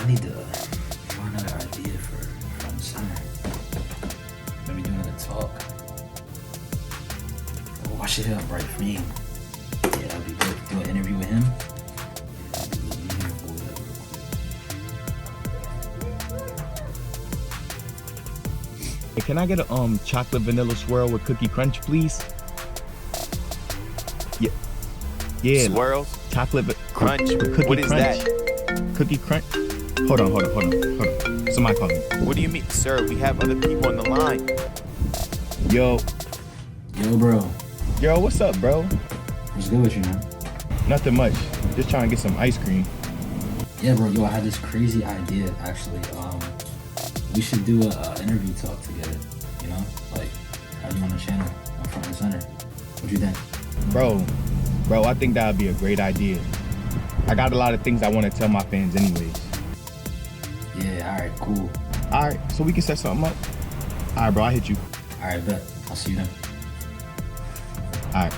need to find another idea for front and center. Maybe do another talk. Oh, I should hit up Brite Fame. Yeah, that'd be good. Do an interview with him. Hey, can I get a chocolate vanilla swirl with cookie crunch, please? Yeah. Swirls? Chocolate Crunch? with cookie What is crunch. that? Cookie crunch. Hold on. Somebody calling me. What do you mean? Sir, we have other people on the line. Yo, bro. Yo, what's up, bro? What's good with you, man? Nothing much. Just trying to get some ice cream. Yeah, bro. Yo, I had this crazy idea, actually. We should do a interview talk together, you know? Like, have you on the channel, on front and center. What you think? Bro, I think that would be a great idea. I got a lot of things I want to tell my fans anyways. Yeah, all right, cool. All right, so we can set something up? All right, bro, I'll hit you. All right, bet. I'll see you then. All right.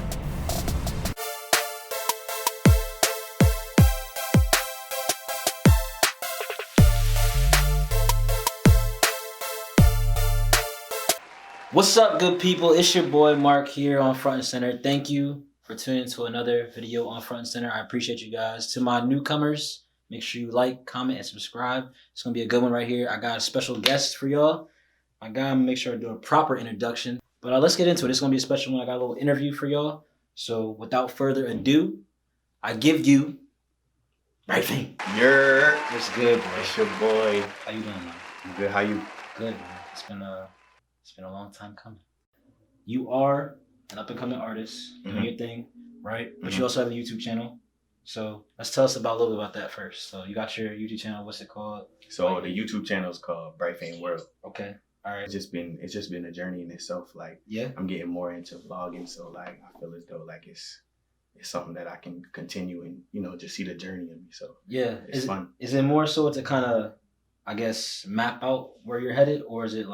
What's up, good people? It's your boy Mark here on Front and Center. Thank you for tuning into another video on Front and Center. I appreciate you guys. To my newcomers, make sure you like, comment, and subscribe. It's gonna be a good one right here. I got a special guest for y'all. My guy, I'm gonna make sure I do a proper introduction. But let's get into it. It's gonna be a special one. I got a little interview for y'all. So without further ado, I give you Brite Fame. What's good, bro? It's your boy. How you doing, man? I'm good. How you? Good, man. It's been a long time coming. You are an up-and-coming artist, doing your thing, right? But you also have a YouTube channel. So let's tell us a little bit about that first. So you got your YouTube channel. What's it called? So the YouTube channel is called Brite Fame World. Okay. All right. It's just been a journey in itself. Like, yeah, I'm getting more into vlogging, so like I feel as though like it's something that I can continue and just see the journey of me. So yeah, it's fun. Is it more so to kind of, I guess, map out where you're headed, or is there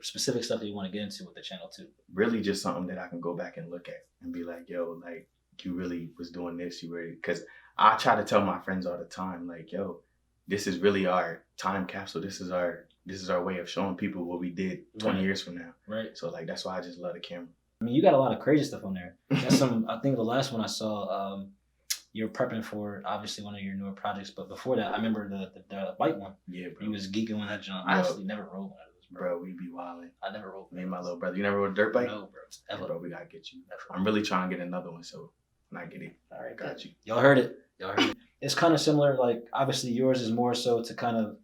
specific stuff that you want to get into with the channel too? Really just something that I can go back and look at and be like, yo, like you really was doing this, because I try to tell my friends all the time, like, yo, this is really our time capsule. This is our way of showing people what we did 20 years from now. Right. So like that's why I just love the camera. I mean, you got a lot of crazy stuff on there. That's I think the last one I saw, you're prepping for obviously one of your newer projects, but before that, I remember the bike one. Yeah, bro. You was geeking on that jump. I actually never rode one of those, bro. We be wilding. I never rode. Me and my little brother. You never rode a dirt bike? No, bro. Ever. Yeah, bro, we gotta get you. I'm really trying to get another one, so when I get it, all right, got you. Y'all heard it. It's kind of similar. Like obviously yours is more so to kind of,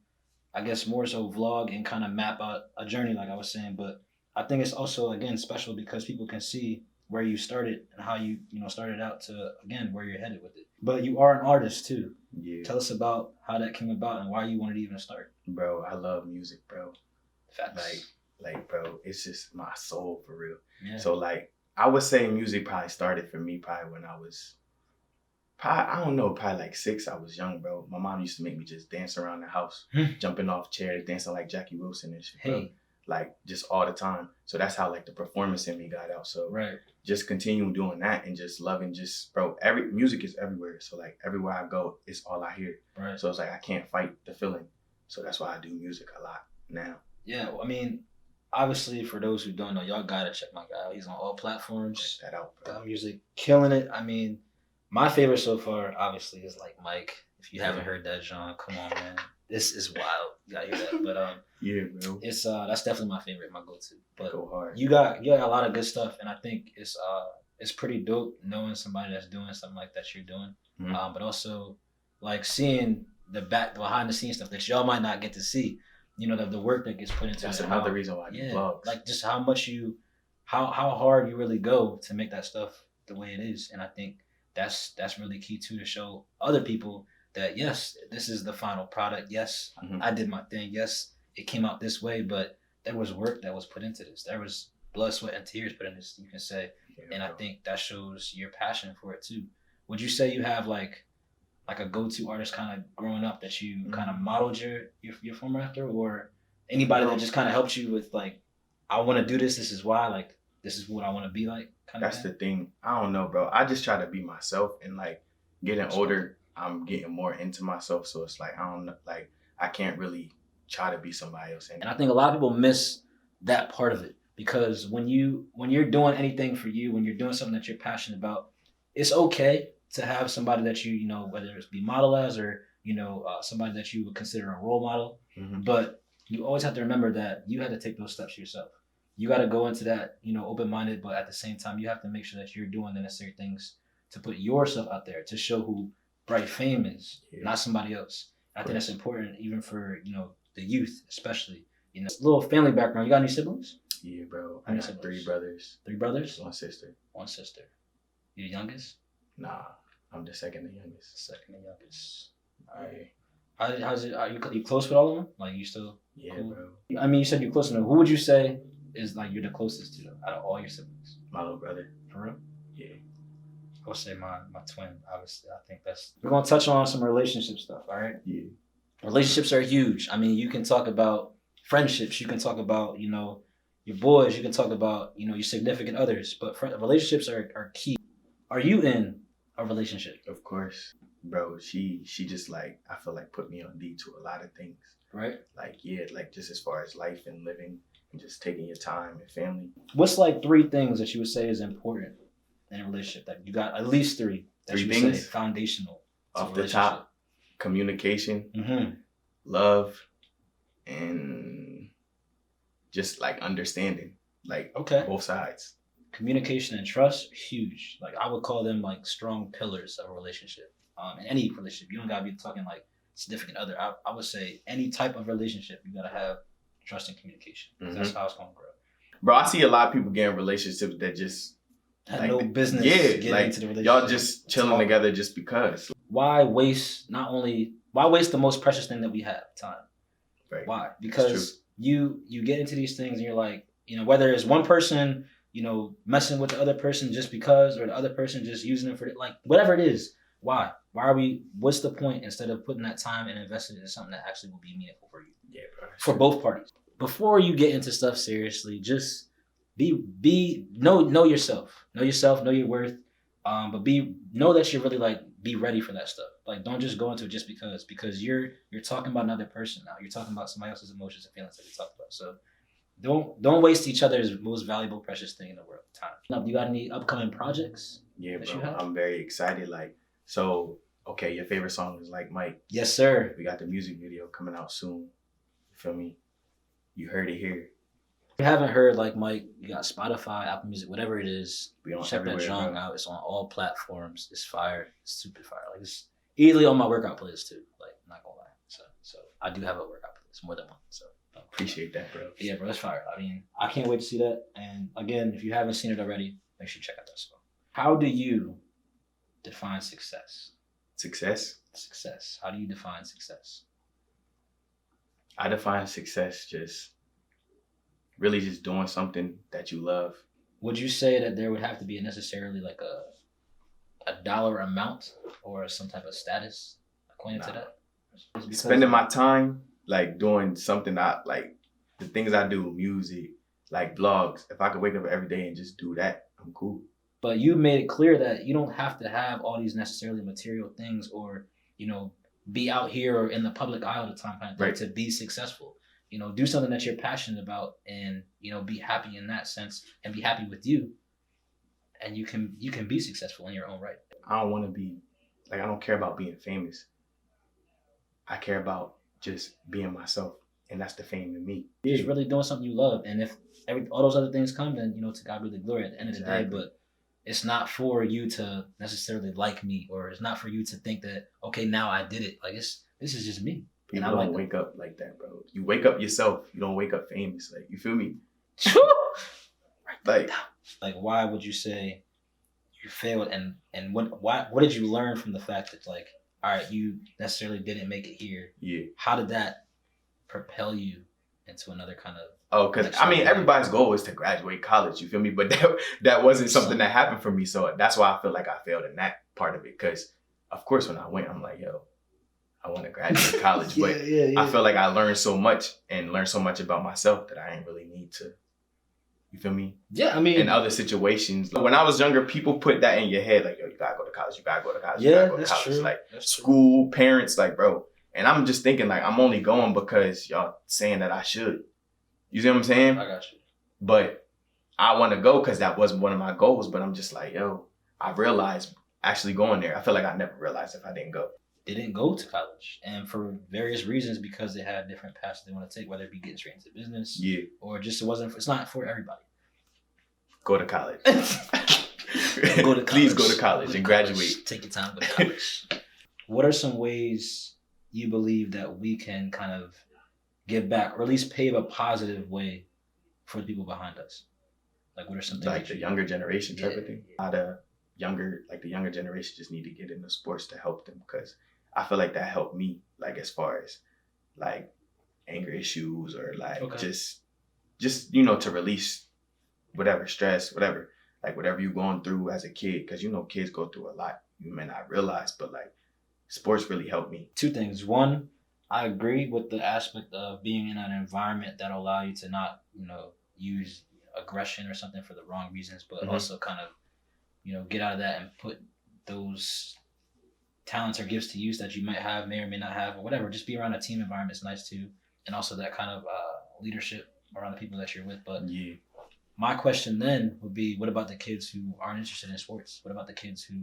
I guess, more so vlog and kind of map out a journey, like I was saying. But I think it's also again special because people can see where you started and how you started out to again where you're headed with it. But you are an artist too. Yeah. Tell us about how that came about and why you wanted to even start. Bro, I love music, bro. Facts. Like, bro, it's just my soul for real. Yeah. So like, I would say music probably started for me when I was, probably like 6. I was young, bro. My mom used to make me just dance around the house, jumping off chairs, dancing like Jackie Wilson and shit, bro. Like just all the time. So that's how like the performance in me got out. So just continue doing that and just loving bro, music is everywhere. So like everywhere I go, it's all I hear. Right. So it's like I can't fight the feeling. So that's why I do music a lot now. Yeah, well, I mean, obviously for those who don't know, y'all gotta check my guy out. He's on all platforms. Check that out, bro. Music, killing it. I mean, my favorite so far, obviously, is like Mike. If you haven't heard that, John, come on, man. This is wild. You gotta hear that. But yeah, bro. It's that's definitely my favorite, my go-to. But go hard. You got a lot of good stuff, and I think it's pretty dope knowing somebody that's doing something like that you're doing. But also like seeing the behind the scenes stuff that y'all might not get to see. The work that gets put into That's it. another reason why I do vlogs. Like just how much how hard you really go to make that stuff the way it is. And I think that's really key too, to show other people that yes, this is the final product. Yes, I did my thing. Yes, it came out this way, but there was work that was put into this. There was blood, sweat, and tears put in this, you can say. Yeah, and bro. I think that shows your passion for it too. Would you say you have like a go-to artist kind of growing up that you kind of modeled your former after, or anybody that just kind of helped you with like, I want to do this. This is why. Like, this is what I want to be like. That's the thing. I don't know, bro. I just try to be myself, and like getting older, I'm getting more into myself. So it's like, I don't know, like, I can't really try to be somebody else. And I think a lot of people miss that part of it, because when you're doing anything for you, when you're doing something that you're passionate about, it's okay to have somebody that you know, whether it's be model as, or somebody that you would consider a role model. Mm-hmm. But you always have to remember that you had to take those steps yourself. You got to go into that, open-minded, but at the same time, you have to make sure that you're doing the necessary things to put yourself out there, to show who Brite Fame is, not somebody else. I think that's important, even for the youth, especially. Little family background. You got any siblings? Yeah, bro. I got 3 brothers. 3 brothers? 1 sister. 1 sister. You the youngest? Nah, I'm the second youngest. Second youngest. All right. How's it? Are you close with all of them? Like, you still? Yeah, cool? Bro. I mean, you said you're close to them. Who would you say is like you're the closest to them out of all your siblings? My little brother. For real? Yeah. I'll say my twin. Obviously, I think we're gonna touch on some relationship stuff. All right. Yeah. Relationships are huge. I mean, you can talk about friendships. You can talk about your boys. You can talk about your significant others. But relationships are key. Are you in a relationship? Of course. Bro, she just like, I feel like put me on D to a lot of things. Right? Like, yeah, like just as far as life and living and just taking your time and family. What's like 3 things that you would say is important in a relationship? That you got at least 3 that 3 you would things? say foundational. Off the top, communication, love, and just like understanding, like both sides. Communication and trust, huge. Like, I would call them like strong pillars of a relationship. In any relationship, you don't gotta be talking like significant other. I would say any type of relationship, you gotta have trust and communication. That's how it's gonna grow. Bro, I see a lot of people get in relationships that just had no business getting like, into the relationship. Y'all just chilling together just because. Why waste the most precious thing that we have, time? Right. Why? Because you get into these things and you're like, whether it's one person, messing with the other person just because, or the other person just using it for like whatever it is. Why? What's the point, instead of putting that time and investing into something that actually will be meaningful for you? Yeah, bro. For both parties. Before you get into stuff seriously, just know yourself. Know yourself, know your worth. But know that you're really like, be ready for that stuff. Like, don't just go into it just because you're talking about another person now. You're talking about somebody else's emotions and feelings that we talked about. So don't waste each other's most valuable, precious thing in the world, time. You got any upcoming projects? Yeah, bro. I'm very excited. Like, so, okay, your favorite song is Like Mike. Yes, sir. We got the music video coming out soon. You feel me? You heard it here. If you haven't heard Like Mike, you got Spotify, Apple Music, whatever it is. Check that song out. It's on all platforms. It's fire. It's super fire. Like, it's easily on my workout playlist too. Like, not gonna lie. So I do have a workout playlist, more than one. So appreciate that, bro. Yeah, bro, that's fire. I mean, I can't wait to see that. And again, if you haven't seen it already, make sure you check out that song. How do you define success? Success. How do you define success? I define success just really just doing something that you love. Would you say that there would have to be necessarily like a dollar amount or some type of status acquainted to that? Spending my time like doing something like the things I do, music, like vlogs. If I could wake up every day and just do that, I'm cool. But you made it clear that you don't have to have all these necessarily material things or, be out here or in the public eye all the time kind of thing to be successful. Do something that you're passionate about and, be happy in that sense and be happy with you. And you can be successful in your own right. I don't want to be, like, I don't care about being famous. I care about just being myself. And that's the fame to me. You're just really doing something you love. And if all those other things come, then, to God be the glory at the end of the day. But it's not for you to necessarily like me, or it's not for you to think that, okay, now I did it. Like, this is just me. People don't wake up like that, bro. You wake up yourself. You don't wake up famous. Like, you feel me? Like, why would you say you failed? And what did you learn from the fact that, like, all right, you necessarily didn't make it here? Yeah. How did that propel you into another kind of? Oh, because I mean, everybody's goal is to graduate college. You feel me? But that wasn't something that happened for me. So that's why I feel like I failed in that part of it. Because of course, when I went, I'm like, yo, I want to graduate college. But I feel like I learned so much about myself that I ain't really need to. You feel me? Yeah, I mean, in other situations. When I was younger, people put that in your head, like, yo, you gotta go to college, you gotta go to college, you gotta go to that's college. true. Like, That's true. school, parents, like, bro. And I'm just thinking, like, I'm only going because y'all saying that I should. You see what I'm saying? I got you. But I want to go because that was one of my goals. But I'm just like, yo, I realized actually going there, I feel like I never realized if I didn't go. They didn't go to college, and for various reasons, because they had different paths they want to take, whether it be getting straight into business, or just it's not for everybody. Go to college. Go to college. Please go to college and graduate. Take your time, go to college. What are some ways you believe that we can kind of give back, or at least pave a positive way for the people behind us? Like, what are some things like the younger generation type of thing? The younger generation just need to get into sports to help them, because I feel like that helped me, like, as far as like anger issues or like just to release whatever stress, whatever you're going through as a kid, because kids go through a lot you may not realize, but like sports really helped me. Two things. One, I agree with the aspect of being in an environment that'll allow you to not use aggression or something for the wrong reasons, but also kind of get out of that and put those talents or gifts to use that you may or may not have, or whatever. Just be around a team environment is nice too, and also that kind of leadership around the people that you're with. But my question then would be, what about the kids who aren't interested in sports? What about the kids who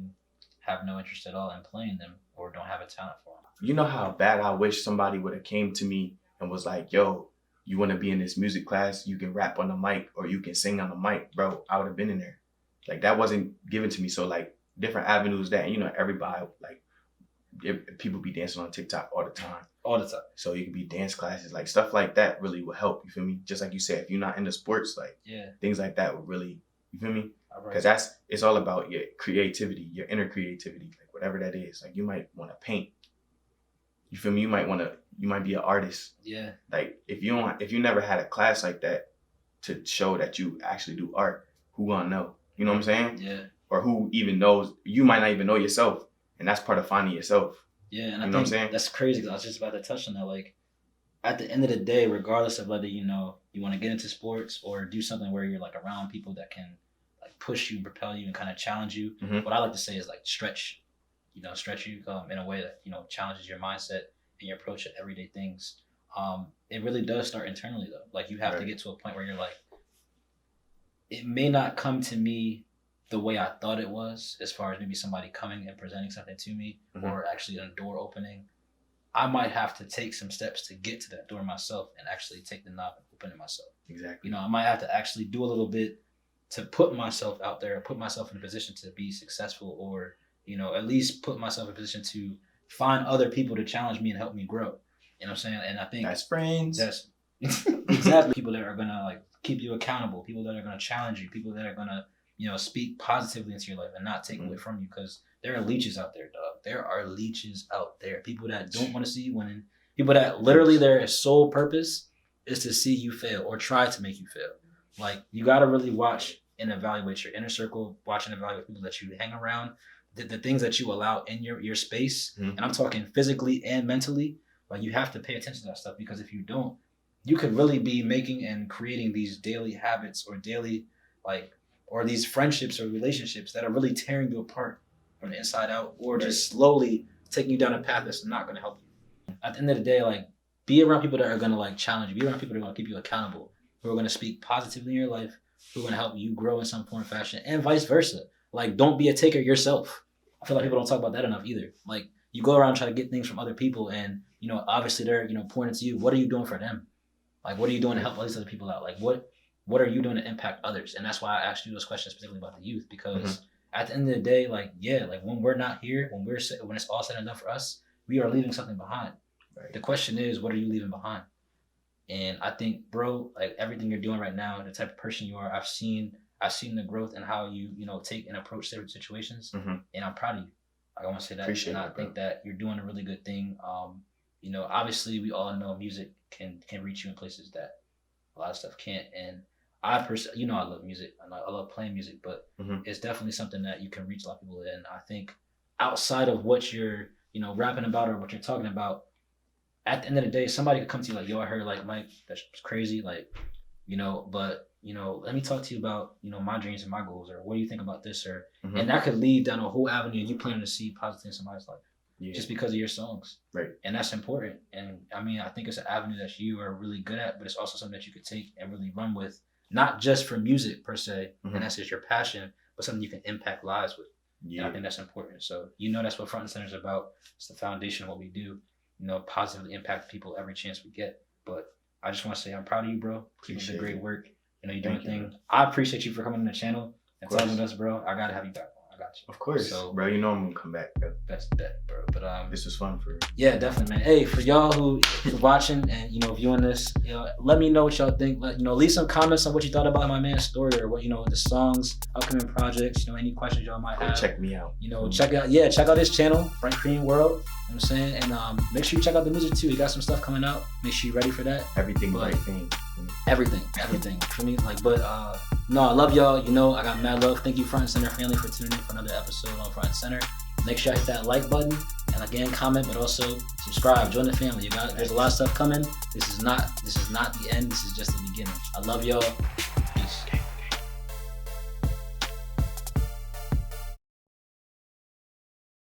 have no interest at all in playing them or don't have a talent for them? You know how bad I wish somebody would have came to me and was like, yo, you want to be in this music class? You can rap on the mic or you can sing on the mic. Bro, I would have been in there. Like, that wasn't given to me. So like different avenues that, everybody, like, people be dancing on TikTok all the time. So you could be dance classes, like stuff like that really will help. You feel me? Just like you said, if you're not into sports, like things like that would really, you feel me? Because it's all about your creativity, your inner creativity, like whatever that is. Like, you might want to paint. You feel me? You might be an artist. Yeah. Like, if you never had a class like that to show that you actually do art, who gonna know? You know what I'm saying? Yeah. Or who even knows? You might not even know yourself. And that's part of finding yourself. Yeah, and I think what I'm saying? That's crazy, because I was just about to touch on that. Like, at the end of the day, regardless of whether you want to get into sports or do something where you're like around people that can like push you, propel you, and kind of challenge you, what I like to say is like stretch you in a way that challenges your mindset and your approach to everyday things. It really does start internally though. Like, you have to get to a point where you're like, it may not come to me the way I thought it was, as far as maybe somebody coming and presenting something to me, or actually a door opening. I might have to take some steps to get to that door myself and actually take the knob and open it myself. Exactly. I might have to actually do a little bit to put myself out there, put myself in a position to be successful, or at least put myself in a position to find other people to challenge me and help me grow. You know what I'm saying? And I think that's friends. That's exactly people that are gonna like keep you accountable, people that are gonna challenge you, people that are gonna speak positively into your life and not take away from you, because there are leeches out there, dog. There are leeches out there. People that don't want to see you winning. People that literally their sole purpose is to see you fail or try to make you fail. Like, you got to really watch and evaluate your inner circle, watch and evaluate people that you hang around, the things that you allow in your space. And I'm talking physically and mentally. Like, you have to pay attention to that stuff, because if you don't, you could really be making and creating these daily habits or daily or these friendships or relationships that are really tearing you apart from the inside out, or just slowly taking you down a path that's not going to help you. At the end of the day, like, be around people that are going to like challenge you. Be around people that are going to keep you accountable, who are going to speak positively in your life, who are going to help you grow in some form or fashion, and vice versa. Like, don't be a taker yourself. I feel like people don't talk about that enough either. Like, you go around trying to get things from other people, and obviously they're pointing to you. What are you doing for them? Like, what are you doing to help all these other people out? Like, what are you doing to impact others? And that's why I asked you those questions specifically about the youth, because at the end of the day, when we're not here, when it's all said and done for us, we are leaving something behind. Right. The question is, what are you leaving behind? And I think, bro, like, everything you're doing right now, the type of person you are, I've seen the growth and how you take and approach certain situations, and I'm proud of you. Like, I want to say that. Appreciate I think that you're doing a really good thing. Obviously we all know music can reach you in places that a lot of stuff can't. And I personally, I love music. I love playing music, but it's definitely something that you can reach a lot of people in. I think outside of what you're, rapping about or what you're talking about, at the end of the day, somebody could come to you like, yo, I heard like, Mike, that's crazy. Like, but let me talk to you about, my dreams and my goals, or what do you think about this, or Mhm. and that could lead down a whole avenue you planning to see positive in somebody's life. Yeah. Just because of your songs. Right. And that's important. And I mean, I think it's an avenue that you are really good at, but it's also something that you could take and really run with, not just for music per se, Mhm. and that's just your passion, but something you can impact lives with. Yeah. And I think that's important. So, that's what Front and Center is about. It's the foundation of what we do, positively impact people every chance we get. But I just want to say I'm proud of you, bro. Keep up the great work. You're doing Thank you, thing. bro. I appreciate you for coming on the channel and Of course. talking with us, bro. I got to have you back on. I got you. Of course. So, bro, I'm gonna come back, bro. That's that, bro. But This was fun for yeah, definitely, man. Hey, for y'all who watching and viewing this, let me know what y'all think. Leave some comments on what you thought about my man's story, or what the songs, upcoming projects. Any questions y'all might have. check me out. Check out his channel, Brite Fame World. You know what I'm saying, and make sure you check out the music too. He got some stuff coming out. Make sure you're ready for that. Everything But- Brite Fame. Everything for me. No, I love y'all. I got mad love. Thank you, Front and Center family, for tuning in for another episode on Front and Center. Make sure I hit that like button, and again, comment, but also subscribe. Join the family. There's a lot of stuff coming. This is not the end. This is just the beginning. I love y'all.